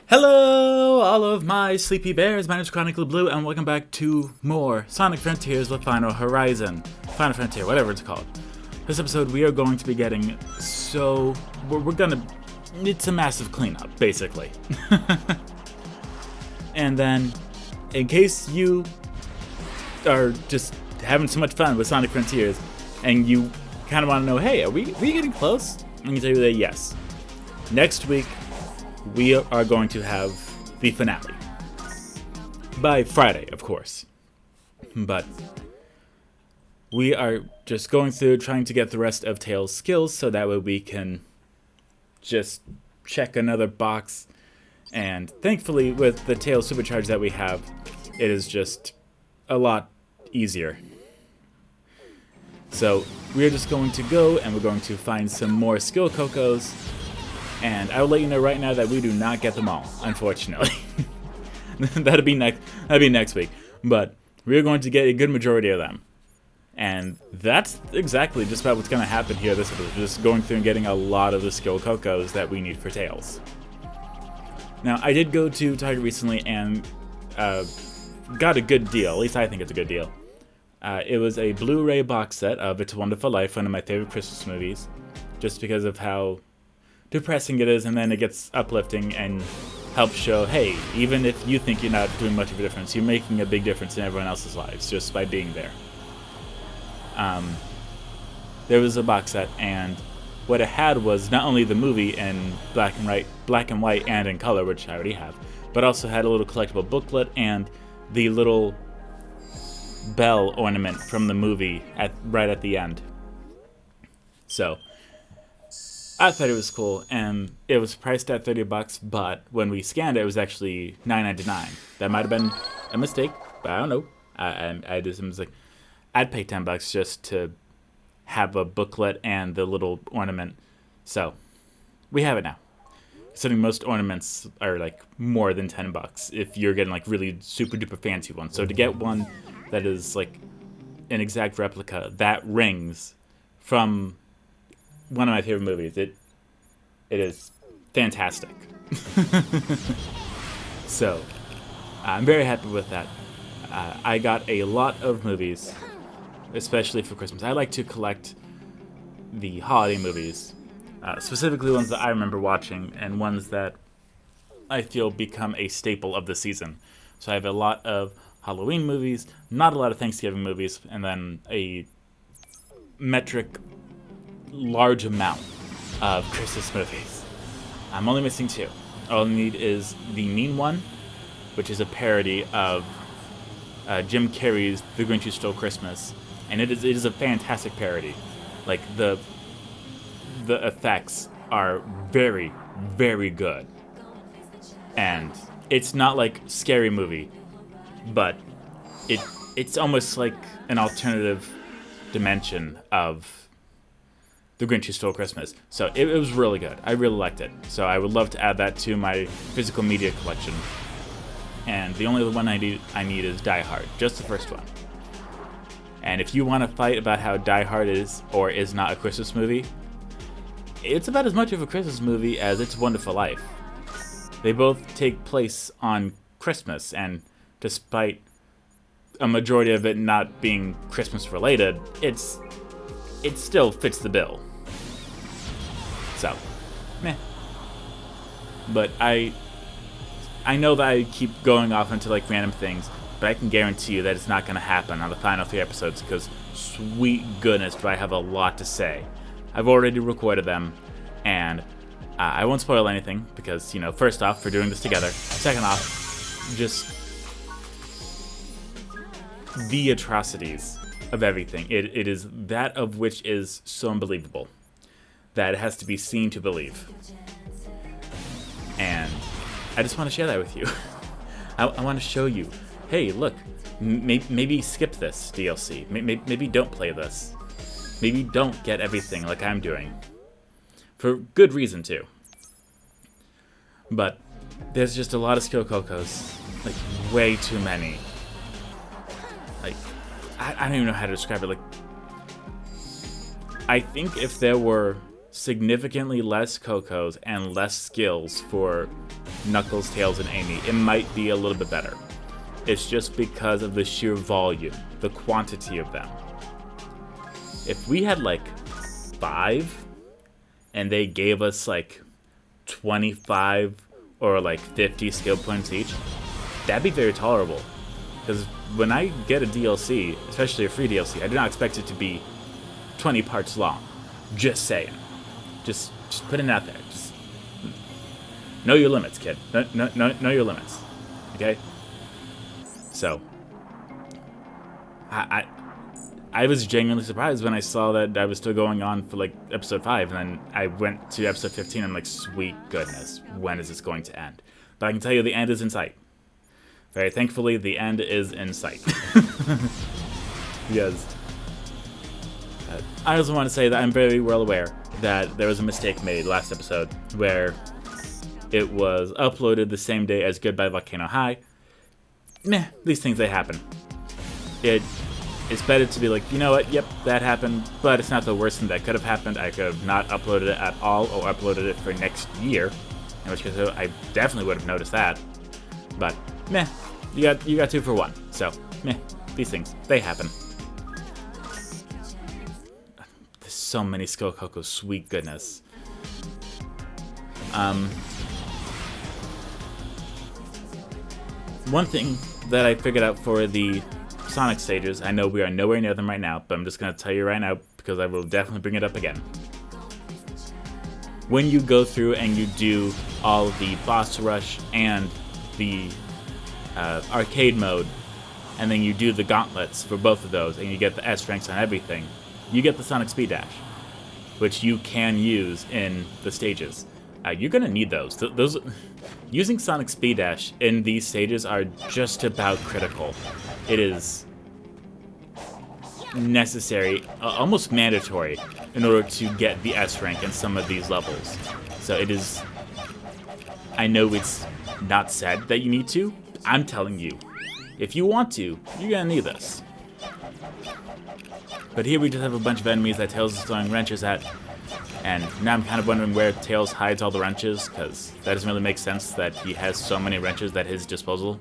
Hello, all of my sleepy bears. My name is Chronicle Blue, and welcome back to more Sonic Frontiers with Final Horizon. Final Frontier, whatever it's called. This episode, we are going to be getting it's a massive cleanup, basically. And then, in case you are just having so much fun with Sonic Frontiers, and you kind of want to know, hey, are we getting close? I can tell you that yes. Next week, we are going to have the finale. By Friday, of course. But we are just going through trying to get the rest of Tails' skills so that way we can just check another box. And thankfully, with the Tails Supercharge that we have, it is just a lot easier. So we are just going to go and we're going to find some more skill Cocos. And I will let you know right now that we do not get them all, unfortunately. That'll be next week. But we're going to get a good majority of them. And that's exactly just about what's going to happen here this episode. Just going through and getting a lot of the skill Cocos that we need for Tails. Now, I did go to Target recently and got a good deal. At least I think it's a good deal. It was a Blu-ray box set of It's a Wonderful Life, one of my favorite Christmas movies. Just because of how depressing it is, and then it gets uplifting and helps show, hey, even if you think you're not doing much of a difference, you're making a big difference in everyone else's lives just by being there. There was a box set, and what it had was not only the movie in black and white and in color, which I already have, but also had a little collectible booklet and the little bell ornament from the movie right at the end. So I thought it was cool, and it was priced at $30, but when we scanned it, it was actually $9.99. That might have been a mistake, but I don't know. I just was like, I'd pay $10 just to have a booklet and the little ornament. So we have it now. Considering most ornaments are like more than $10 if you're getting like really super duper fancy ones. So to get one that is like an exact replica that rings from one of my favorite movies. It is fantastic. So, I'm very happy with that. I got a lot of movies, especially for Christmas. I like to collect the holiday movies, specifically ones that I remember watching and ones that I feel become a staple of the season. So I have a lot of Halloween movies, not a lot of Thanksgiving movies, and then a large amount of Christmas movies. I'm only missing two. All I need is the Mean One, which is a parody of Jim Carrey's The Grinch Who Stole Christmas, and it is a fantastic parody. Like the effects are very, very good, and it's not like Scary Movie, but it's almost like an alternative dimension of The Grinch Who Stole Christmas. So it was really good. I really liked it. So I would love to add that to my physical media collection. And the only one I need is Die Hard. Just the first one. And if you want to fight about how Die Hard is or is not a Christmas movie, it's about as much of a Christmas movie as It's a Wonderful Life. They both take place on Christmas, and despite a majority of it not being Christmas related, it still fits the bill. So, meh. But I know that I keep going off into like random things, but I can guarantee you that it's not going to happen on the final 3 episodes because, sweet goodness, do I have a lot to say. I've already recorded them, and I won't spoil anything because, first off, we're doing this together. Second off, just the atrocities of everything. It is that of which is so unbelievable that it has to be seen to believe. And I just want to share that with you. I want to show you, hey, look, maybe skip this DLC. Maybe don't play this. Maybe don't get everything like I'm doing. For good reason, too. But there's just a lot of skill Cocos. Like, way too many. Like, I don't even know how to describe it. Like, I think if there were significantly less Cocos and less skills for Knuckles, Tails, and Amy, it might be a little bit better. It's just because of the sheer volume, the quantity of them. If we had like 5 and they gave us like 25 or like 50 skill points each, that'd be very tolerable. Because when I get a DLC, especially a free DLC, I do not expect it to be 20 parts long. Just saying. Just putting it out there. Just know your limits, kid. Know your limits. Okay? So, I was genuinely surprised when I saw that I was still going on for like episode 5, and then I went to episode 15. And I'm like, sweet goodness, when is this going to end? But I can tell you the end is in sight. Very thankfully, the end is in sight. Yes. I also want to say that I'm very well aware that there was a mistake made last episode where it was uploaded the same day as Goodbye Volcano High. Meh, these things, they happen. It's better to be like, you know what, yep, that happened, but it's not the worst thing that could have happened. I could have not uploaded it at all or uploaded it for next year, in which case I definitely would have noticed that. But, meh, you got 2 for 1, so, meh, these things, they happen. There's so many Skill Cocos, sweet goodness. One thing that I figured out for the Sonic stages, I know we are nowhere near them right now, but I'm just going to tell you right now because I will definitely bring it up again. When you go through and you do all the boss rush and the arcade mode, and then you do the gauntlets for both of those, and you get the S ranks on everything, you get the Sonic Speed Dash, which you can use in the stages. You're going to need those. Those. Using Sonic Speed Dash in these stages are just about critical. It is necessary, almost mandatory, in order to get the S rank in some of these levels. So it is... I know it's not said that you need to. I'm telling you. If you want to, you're going to need this. But here we just have a bunch of enemies that Tails is throwing wrenches at. And now I'm kind of wondering where Tails hides all the wrenches, because that doesn't really make sense that he has so many wrenches at his disposal.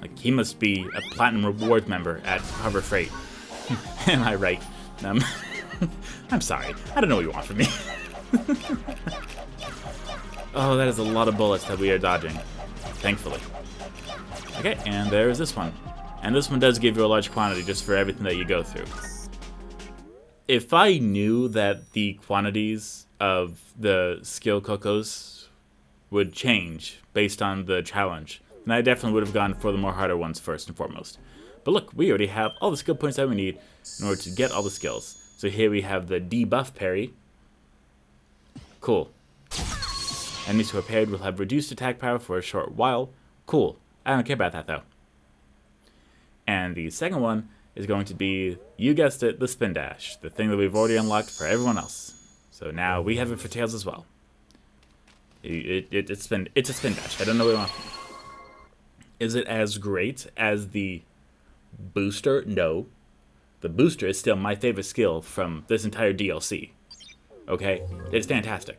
Like, he must be a Platinum Reward member at Harbor Freight. Am I right? I'm sorry. I don't know what you want from me. Oh, that is a lot of bullets that we are dodging. Thankfully. Okay, and there is this one. And this one does give you a large quantity just for everything that you go through. If I knew that the quantities of the Skill Cocos would change based on the challenge, then I definitely would have gone for the more harder ones first and foremost. But look, we already have all the skill points that we need in order to get all the skills. So here we have the debuff parry. Cool. Enemies who are parried will have reduced attack power for a short while. Cool. I don't care about that though. And the second one is going to be, you guessed it, the Spin Dash, the thing that we've already unlocked for everyone else. So now we have it for Tails as well. It's a Spin Dash. I don't know what you want. Is it as great as the booster? No. The booster is still my favorite skill from this entire DLC. Okay? It's fantastic.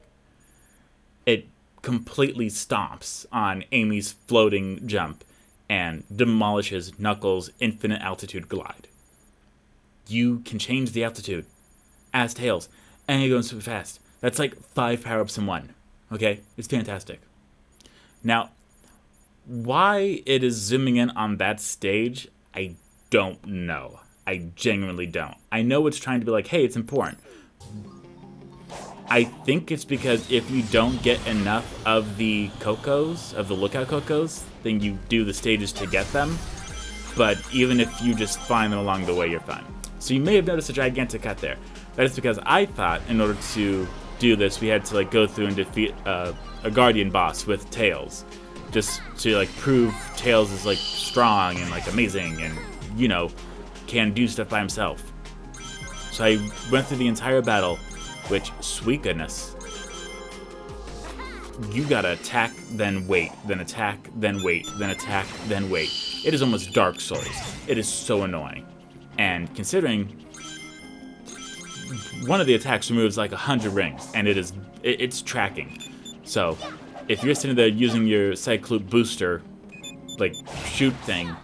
It completely stomps on Amy's floating jump and demolishes Knuckles' infinite altitude glide. You can change the altitude as Tails, and you're going super fast. That's like 5 power-ups in 1. Okay? It's fantastic. Now, why it is zooming in on that stage, I don't know. I genuinely don't. I know it's trying to be like, hey, it's important. I think it's because if you don't get enough of the Cocos, of the Lookout Cocos, then you do the stages to get them. But even if you just find them along the way, you're fine. So you may have noticed a gigantic cut there. That is because I thought in order to do this, we had to like go through and defeat a Guardian boss with Tails. Just to like prove Tails is like strong and like amazing and, you know, can do stuff by himself. So I went through the entire battle, which, sweet goodness, you gotta attack, then wait, then attack, then wait, then attack, then wait. It is almost Dark Souls. It is so annoying. And considering one of the attacks removes like 100 rings, and it's tracking. So if you're sitting there using your Cycloop booster, like, shoot thing,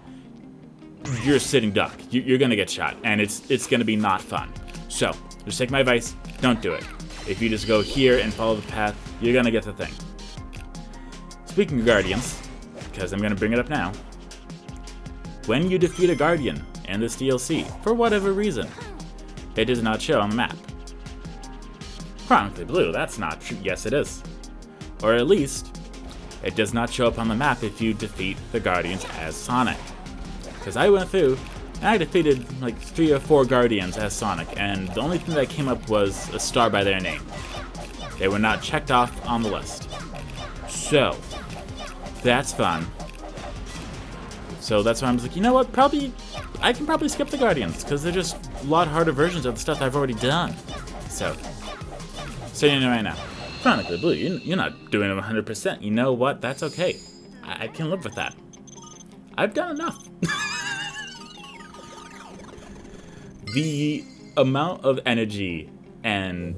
you're a sitting duck. You're gonna get shot, and it's gonna be not fun. So, just take my advice, don't do it. If you just go here and follow the path, you're gonna get the thing. Speaking of Guardians, because I'm gonna bring it up now, when you defeat a Guardian in this DLC, for whatever reason, it does not show on the map. Chronically Blue, that's not true. Yes, it is. Or at least, it does not show up on the map if you defeat the Guardians as Sonic. Because I went through, and I defeated like 3 or 4 Guardians as Sonic, and the only thing that came up was a star by their name. They were not checked off on the list. So, that's fun. So that's why I was like, you know what, I can probably skip the Guardians, because they're just a lot harder versions of the stuff I've already done. So you know right now, Chronically Blue, you're not doing it 100%. You know what, that's okay. I can live with that. I've done enough. The amount of energy and...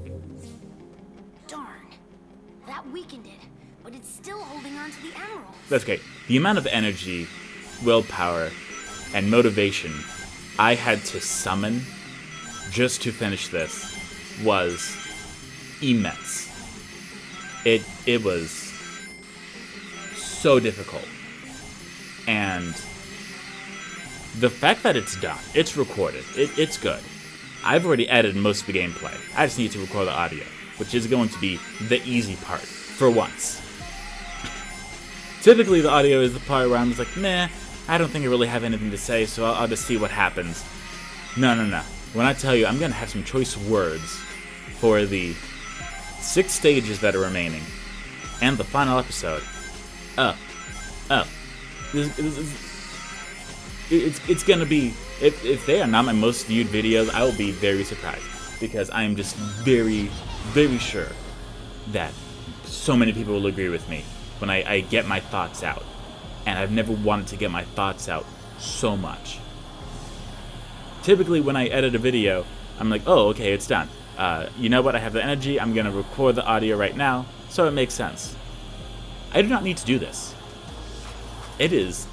Darn. That weakened it, but it's still holding on to the emeralds. That's okay. The amount of energy, willpower, and motivation I had to summon just to finish this was immense. It was so difficult. And the fact that it's done, it's recorded, it's good. I've already edited most of the gameplay. I just need to record the audio, which is going to be the easy part, for once. Typically, the audio is the part where I'm just like, meh, I don't think I really have anything to say, so I'll just see what happens. No. When I tell you, I'm going to have some choice words for the 6 stages that are remaining, and the final episode. It's gonna be, if they are not my most viewed videos, I will be very surprised, because I am just very, very sure that so many people will agree with me when I get my thoughts out, and I've never wanted to get my thoughts out so much. Typically when I edit a video, I'm like, oh, okay, it's done. You know what, I have the energy, I'm gonna record the audio right now, so it makes sense. I do not need to do this. It is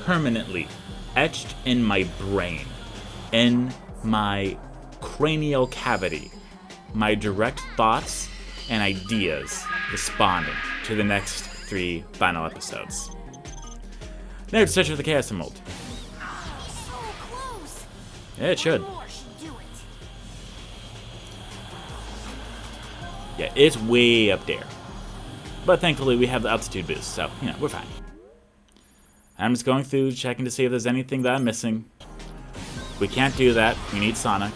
permanently etched in my brain, in my cranial cavity, my direct thoughts and ideas responding to the next 3 final episodes. Now to search for the Chaos Emerald. So close. Yeah, it should. More should do it. Yeah, it's way up there. But thankfully we have the altitude boost, so, you know, we're fine. I'm just going through, checking to see if there's anything that I'm missing. We can't do that. We need Sonic.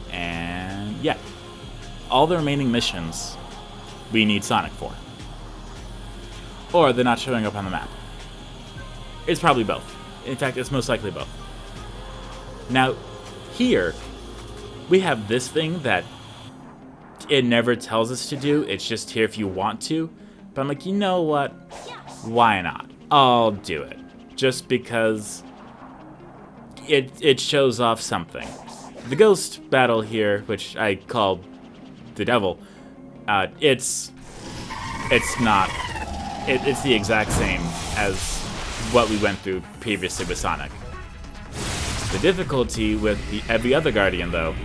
And yeah. All the remaining missions, we need Sonic for. Or they're not showing up on the map. It's probably both. In fact, it's most likely both. Now, here, we have this thing that it never tells us to do. It's just here if you want to. But I'm like, you know what? Why not? I'll do it. Just because it shows off something. The ghost battle here, which I call the devil, it's the exact same as what we went through previously with Sonic. The difficulty with every other Guardian, though,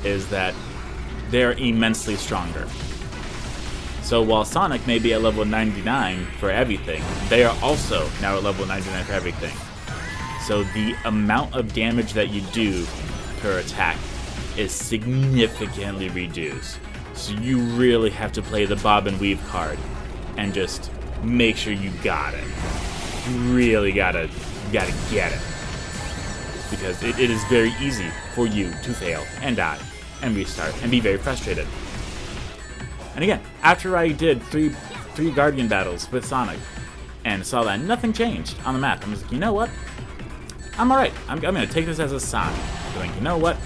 is that they're immensely stronger. So while Sonic may be at level 99 for everything, they are also now at level 99 for everything. So the amount of damage that you do per attack is significantly reduced. So you really have to play the bob and weave card and just make sure you got it. You really gotta get it. Because it is very easy for you to fail and die and restart and be very frustrated. And again, after I did three Guardian battles with Sonic and saw that nothing changed on the map, I was like, you know what? I'm alright. I'm gonna take this as a sign. Going, you know what?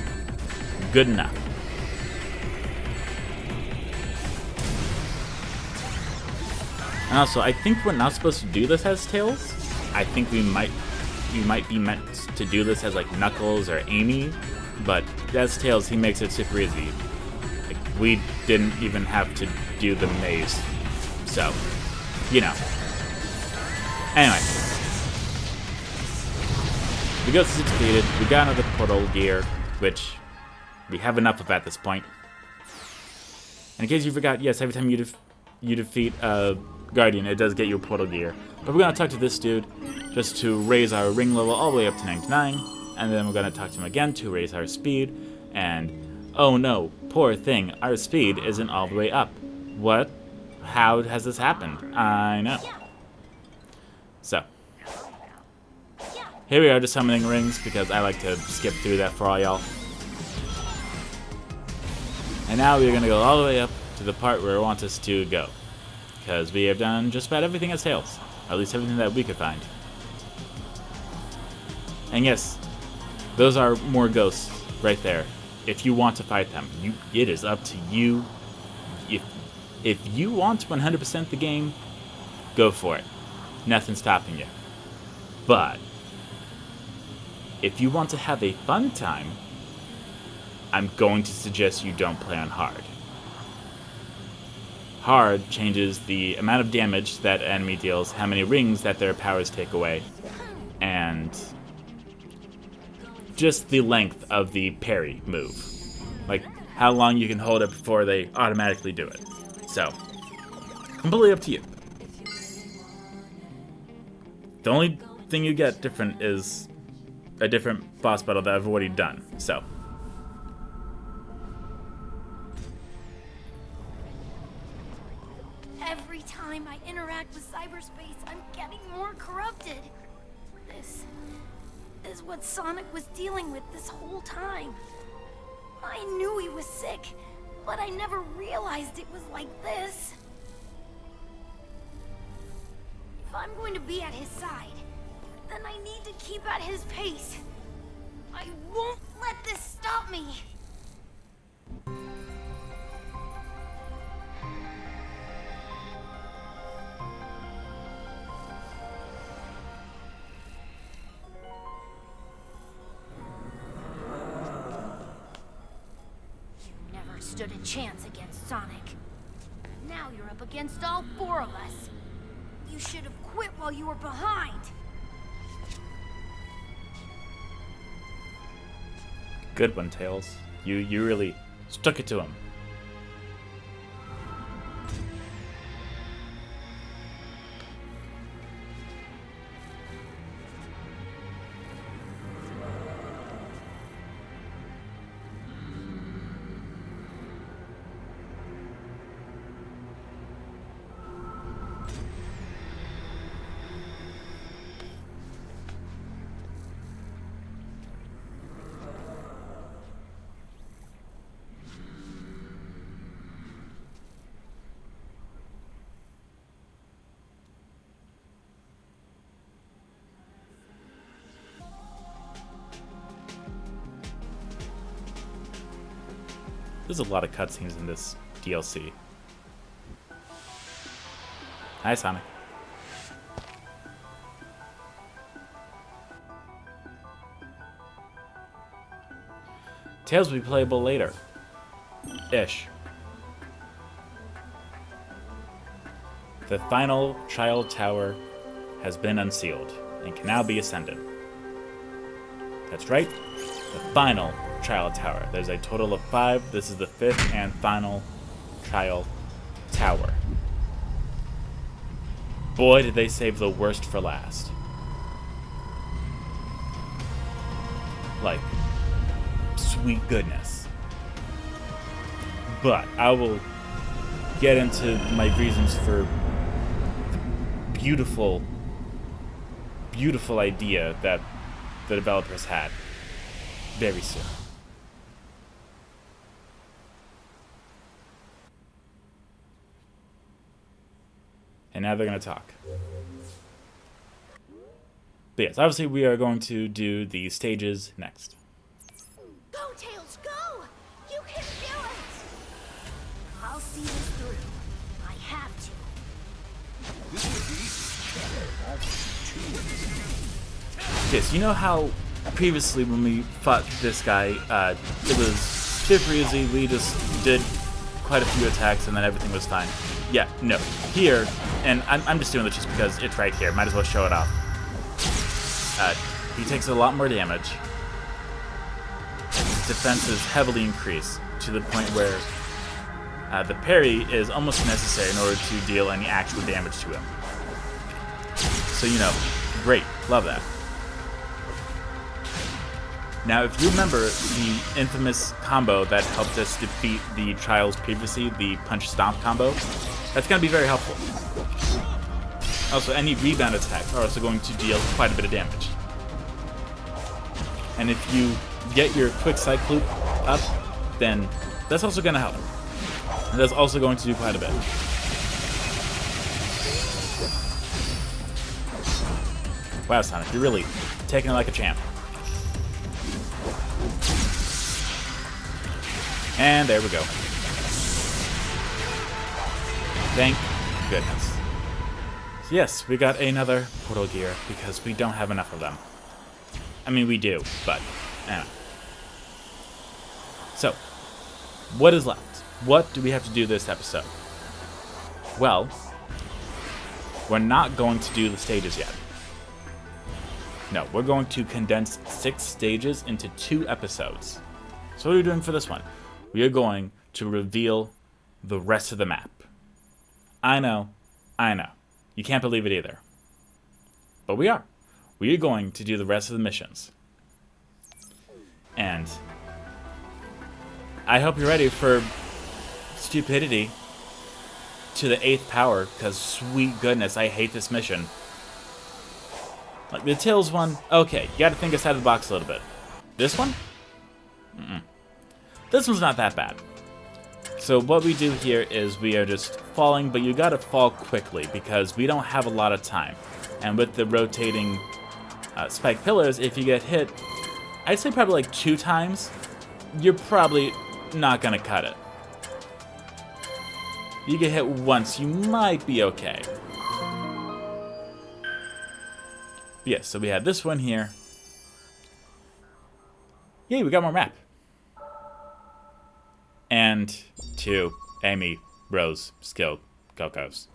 Good enough. And also, I think we're not supposed to do this as Tails. I think we might be meant to do this as like Knuckles or Amy, but as Tails, he makes it super easy. Like, we didn't even have to do the maze. So, you know. Anyway. The ghost is defeated. We got another portal gear, which we have enough of at this point. And in case you forgot, yes, every time you defeat a Guardian, it does get you a portal gear. But we're going to talk to this dude just to raise our ring level all the way up to 99. And then we're going to talk to him again to raise our speed. And, oh no, poor thing, our speed isn't all the way up. What? How has this happened? I know. So, here we are just summoning rings because I like to skip through that for all y'all. And now we're going to go all the way up to the part where it wants us to go. Because we have done just about everything at Tails. At least everything that we could find. And yes, those are more ghosts right there. If you want to fight them, it is up to you. If you want to 100% the game, go for it. Nothing's stopping you. But if you want to have a fun time, I'm going to suggest you don't play on hard. Hard changes the amount of damage that enemy deals, how many rings that their powers take away, and just the length of the parry move. Like, how long you can hold it before they automatically do it. So, completely up to you. The only thing you get different is a different boss battle that I've already done, so. Every time I interact with cyberspace, I'm getting more corrupted. This is what Sonic was dealing with this whole time. I knew he was sick, but I never realized it was like this. If I'm going to be at his side, then I need to keep at his pace. I won't let this stop me. Stood a chance against Sonic. Now you're up against all four of us. You should have quit while you were behind. Good one, Tails. You really stuck it to him. There's a lot of cutscenes in this DLC. Hi, Sonic. Tails will be playable later. Ish. The final Child Tower has been unsealed and can now be ascended. That's right, the final Child Tower. There's a total of 5. This is the 5th and final Child Tower. Boy, did they save the worst for last. Like, sweet goodness. But I will get into my reasons for the beautiful, beautiful idea that the developers had very soon. And now they're going to talk. But yes, obviously we are going to do the stages next. Go, Tails, go! You can do it! I'll see this through. I have to. Yes, you know how previously when we fought this guy, it was super easy. We just did quite a few attacks and then everything was fine. Yeah, no. Here, and I'm just doing this just because it's right here. Might as well show it off. He takes a lot more damage. His defense is heavily increased to the point where the parry is almost necessary in order to deal any actual damage to him. So, you know, great. Love that. Now, if you remember the infamous combo that helped us defeat the trials previously, the punch stomp combo, that's going to be very helpful. Also, any rebound attacks are also going to deal quite a bit of damage. And if you get your quick cycle loop up, then that's also going to help. And that's also going to do quite a bit. Wow, Sonic, you're really taking it like a champ. And there we go. Thank goodness. So yes, we got another portal gear because we don't have enough of them. I mean, we do, but anyway. So, what is left? What do we have to do this episode? Well, we're not going to do the stages yet. No, we're going to condense 6 stages into 2 episodes. So what are we doing for this one? We are going to reveal the rest of the map. I know. You can't believe it either. But we are. We are going to do the rest of the missions. And I hope you're ready for stupidity to the 8th power, because sweet goodness, I hate this mission. Like the Tails one, okay, you gotta think outside the box a little bit. This one? This one's not that bad. So what we do here is we are just falling, but you gotta fall quickly because we don't have a lot of time. And with the rotating spike pillars, if you get hit, I'd say probably like 2 times, you're probably not gonna cut it. You get hit once, you might be okay. Yes, so we have this one here. Yay, we got more map. And 2 Amy, Rose, Skill, Cocos.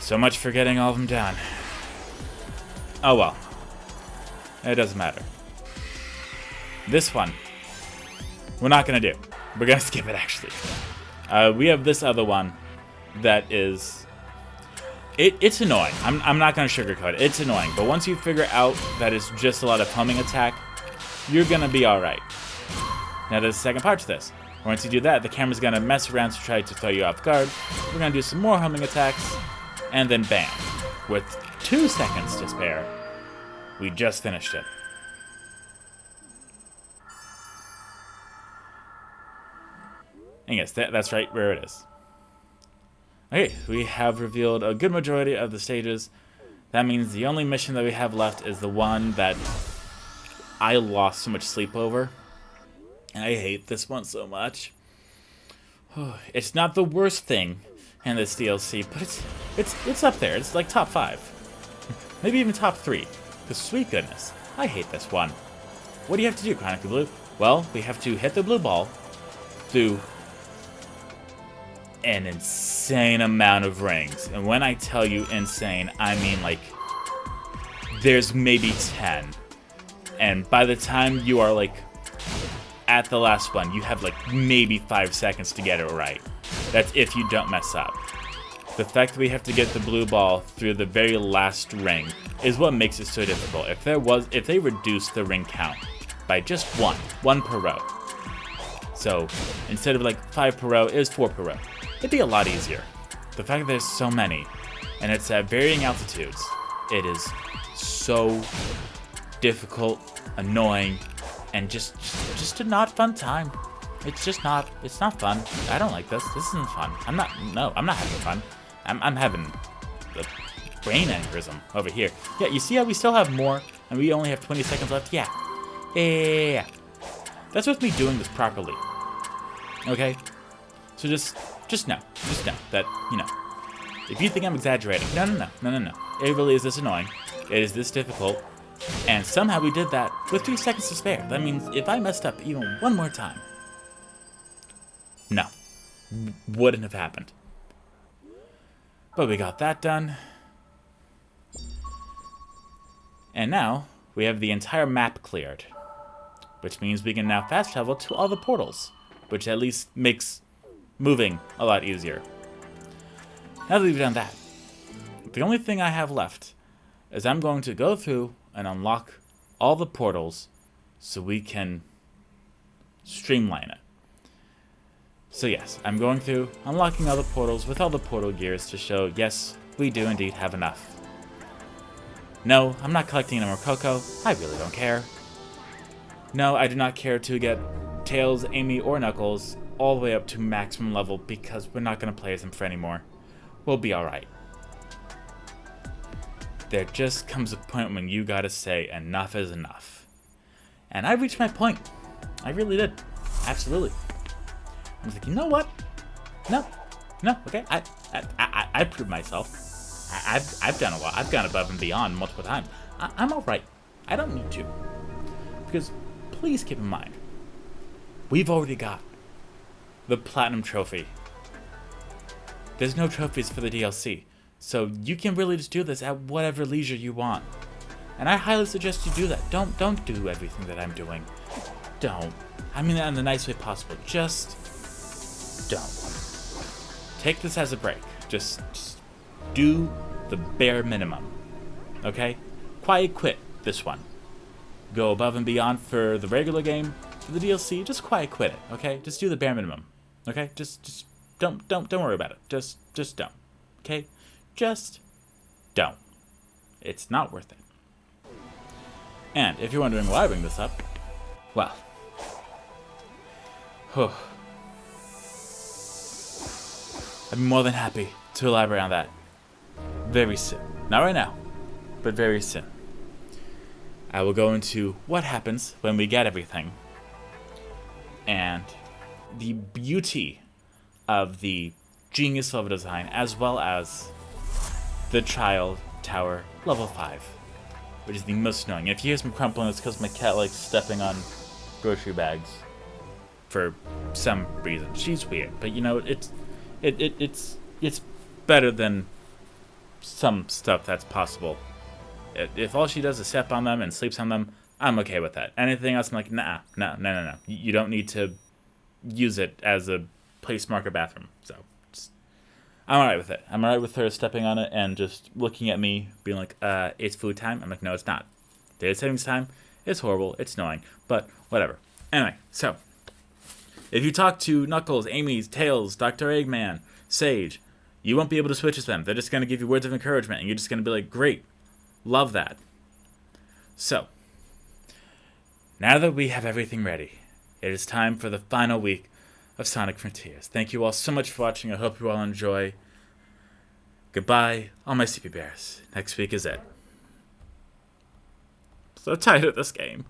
So much for getting all of them down. Oh well. It doesn't matter. This one, we're not gonna do. We're gonna skip it, actually. We have this other one that is... It's annoying. I'm not going to sugarcoat it. It's annoying. But once you figure out that it's just a lot of homing attack, you're going to be alright. Now there's a second part to this. Once you do that, the camera's going to mess around to try to throw you off guard. We're going to do some more homing attacks. And then bam. With 2 seconds to spare, we just finished it. And yes, that's right where it is. Okay, we have revealed a good majority of the stages. That means the only mission that we have left is the one that I lost so much sleep over. I hate this one so much. It's not the worst thing in this DLC, but it's up there. It's like top 5. Maybe even top 3. Because sweet goodness, I hate this one. What do you have to do, Chronicle Blue? Well, we have to hit the blue ball through an insane amount of rings. And when I tell you insane, I mean like there's maybe 10. And by the time you are like at the last one, you have like maybe 5 seconds to get it right. That's if you don't mess up. The fact that we have to get the blue ball through the very last ring is what makes it so difficult. If they reduced the ring count by just one per row. So instead of like 5 per row, it is 4 per row. It'd be a lot easier. The fact that there's so many, and it's at varying altitudes, it is so difficult, annoying, and just a not fun time. It's not fun. I don't like this. This isn't fun. I'm not having fun. I'm having the brain aneurysm over here. Yeah, you see how we still have more, and we only have 20 seconds left? Yeah. That's with me doing this properly. Okay? So just know that, you know, if you think I'm exaggerating, no. It really is this annoying. It is this difficult. And somehow we did that with 3 seconds to spare. That means if I messed up even one more time, wouldn't have happened. But we got that done. And now, we have the entire map cleared. Which means we can now fast travel to all the portals. Which at least makes moving a lot easier. Now that we've done that, the only thing I have left is I'm going to go through and unlock all the portals so we can streamline it. So yes, I'm going through, unlocking all the portals with all the portal gears to show, yes, we do indeed have enough. No, I'm not collecting any more Coco. I really don't care. No, I do not care to get Tails, Amy, or Knuckles all the way up to maximum level because we're not going to play as them for anymore. We'll be alright. There just comes a point when you gotta say enough is enough. And I reached my point. I really did. Absolutely. I was like, you know what? No, okay. I proved myself. I've done a lot. I've gone above and beyond multiple times. I'm all right. I don't need to. Because please keep in mind, we've already got the Platinum Trophy. There's no trophies for the DLC, so you can really just do this at whatever leisure you want. And I highly suggest you do that. Don't do everything that I'm doing. Don't. I mean that in the nicest way possible. Just don't. Take this as a break. Just do the bare minimum. Okay? Quiet quit this one. Go above and beyond for the regular game. For the DLC, just quiet quit it. Okay? Just do the bare minimum. Okay? Just don't worry about it. Just don't. Okay? Just don't. It's not worth it. And if you're wondering why I bring this up, well, I'd be more than happy to elaborate on that very soon. Not right now, but very soon. I will go into what happens when we get everything and the beauty of the genius level design, as well as the child tower level 5, which is the most annoying. If you hear some crumpling, it's because my cat likes stepping on grocery bags for some reason. She's weird, but you know, it's better than some stuff that's possible. If all she does is step on them and sleeps on them, I'm okay with that. Anything else, I'm like, no. You don't need to use it as a place marker bathroom. So I'm alright with it. I'm alright with her stepping on it and just looking at me, being like, it's food time. I'm like, no, it's not. Data savings time. It's horrible. It's annoying. But whatever. Anyway, so if you talk to Knuckles, Amy, Tails, Dr. Eggman, Sage, you won't be able to switch with them. They're just going to give you words of encouragement, and you're just going to be like, great. Love that. So, now that we have everything ready, it is time for the final week of Sonic Frontiers. Thank you all so much for watching. I hope you all enjoy. Goodbye, all my CP Bears. Next week is it. So tired of this game.